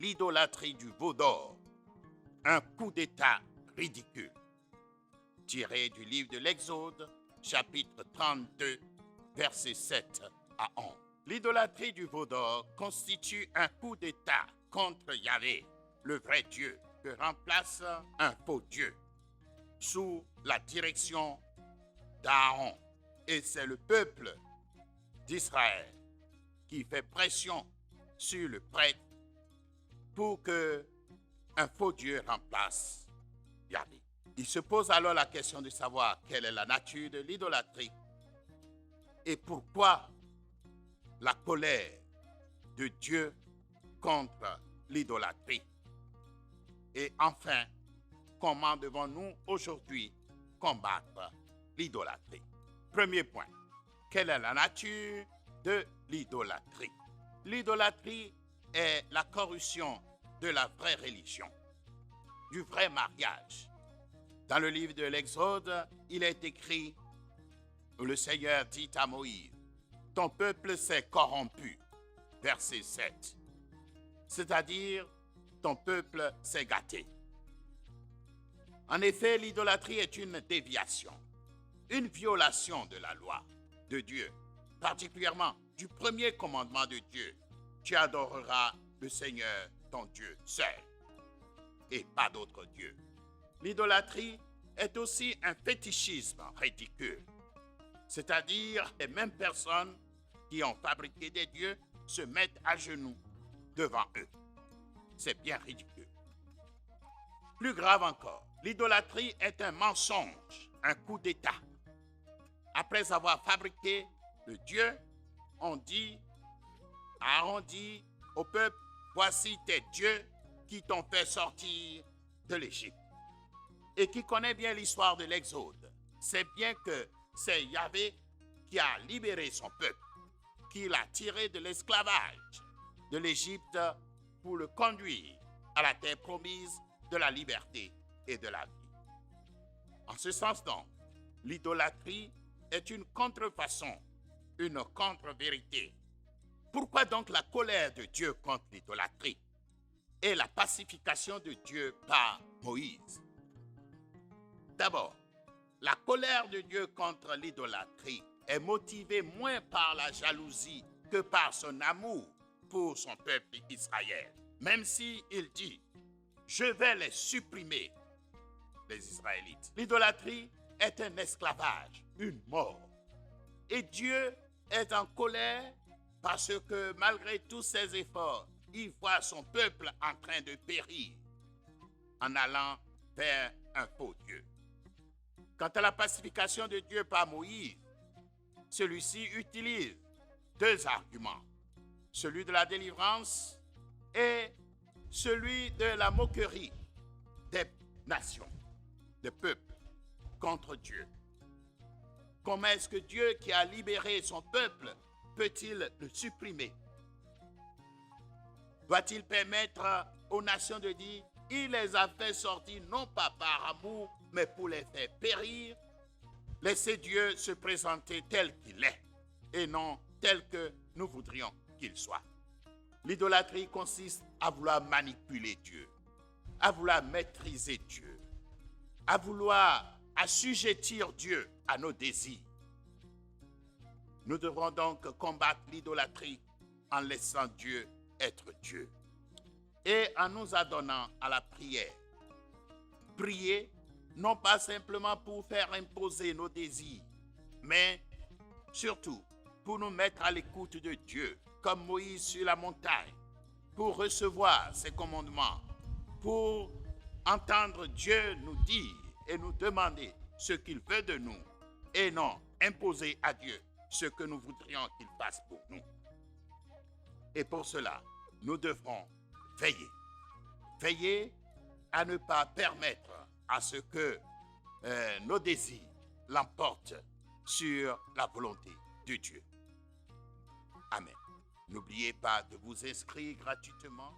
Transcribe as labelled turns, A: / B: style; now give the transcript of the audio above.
A: l'idolâtrie du veau d'or, un coup d'État ridicule. Tiré du livre de l'Exode, chapitre 32, versets 7 à 11. L'idolâtrie du veau d'or constitue un coup d'État contre Yahvé, le vrai Dieu, que remplace un faux Dieu, sous la direction d'Aaron. Et c'est le peuple d'Israël qui fait pression sur le prêtre pour que un faux Dieu remplace Yahvé. Il se pose alors la question de savoir quelle est la nature de l'idolâtrie et pourquoi la colère de Dieu contre l'idolâtrie. Et enfin, comment devons-nous aujourd'hui combattre l'idolâtrie? Premier point, quelle est la nature de l'idolâtrie? L'idolâtrie est la corruption de la vraie religion, du vrai mariage. Dans le livre de l'Exode, il est écrit, où le Seigneur dit à Moïse, « Ton peuple s'est corrompu », verset 7. C'est-à-dire, ton peuple s'est gâté. En effet, l'idolâtrie est une déviation, une violation de la loi de Dieu, particulièrement du premier commandement de Dieu. Tu adoreras le Seigneur, ton Dieu, seul, et pas d'autre Dieu. L'idolâtrie est aussi un fétichisme ridicule, c'est-à-dire les mêmes personnes qui ont fabriqué des dieux se mettent à genoux devant eux. C'est bien ridicule. Plus grave encore, l'idolâtrie est un mensonge, un coup d'État. Après avoir fabriqué le Dieu, Aaron dit au peuple, voici tes dieux qui t'ont fait sortir de l'Égypte. Et qui connaît bien l'histoire de l'Exode, sait bien que c'est Yahvé qui a libéré son peuple, qui l'a tiré de l'esclavage de l'Égypte pour le conduire à la terre promise de la liberté et de la vie. En ce sens donc, l'idolâtrie est une contrefaçon, une contre-vérité. Pourquoi donc la colère de Dieu contre l'idolâtrie et la pacification de Dieu par Moïse? D'abord, la colère de Dieu contre l'idolâtrie est motivée moins par la jalousie que par son amour pour son peuple Israël. Même s'il dit, je vais les supprimer, les Israélites. L'idolâtrie est un esclavage, une mort. Et Dieu est en colère parce que malgré tous ses efforts, il voit son peuple en train de périr en allant vers un faux Dieu. Quant à la pacification de Dieu par Moïse, celui-ci utilise deux arguments, celui de la délivrance et celui de la moquerie des nations, des peuples contre Dieu. Comment est-ce que Dieu qui a libéré son peuple peut-il le supprimer? Doit-il permettre aux nations de dire, il les a fait sortir non pas par amour, mais pour les faire périr? Laissez Dieu se présenter tel qu'il est et non tel que nous voudrions qu'il soit. L'idolâtrie consiste à vouloir manipuler Dieu, à vouloir maîtriser Dieu, à vouloir assujettir Dieu à nos désirs. Nous devrons donc combattre l'idolâtrie en laissant Dieu être Dieu et en nous adonnant à la prière. Prier, non pas simplement pour faire imposer nos désirs, mais surtout pour nous mettre à l'écoute de Dieu, comme Moïse sur la montagne, pour recevoir ses commandements, pour entendre Dieu nous dire et nous demander ce qu'il veut de nous, et non imposer à Dieu ce que nous voudrions qu'il fasse pour nous. Et pour cela, nous devrons veiller. Veiller à ne pas permettre à ce que nos désirs l'emportent sur la volonté de Dieu. Amen. N'oubliez pas de vous inscrire gratuitement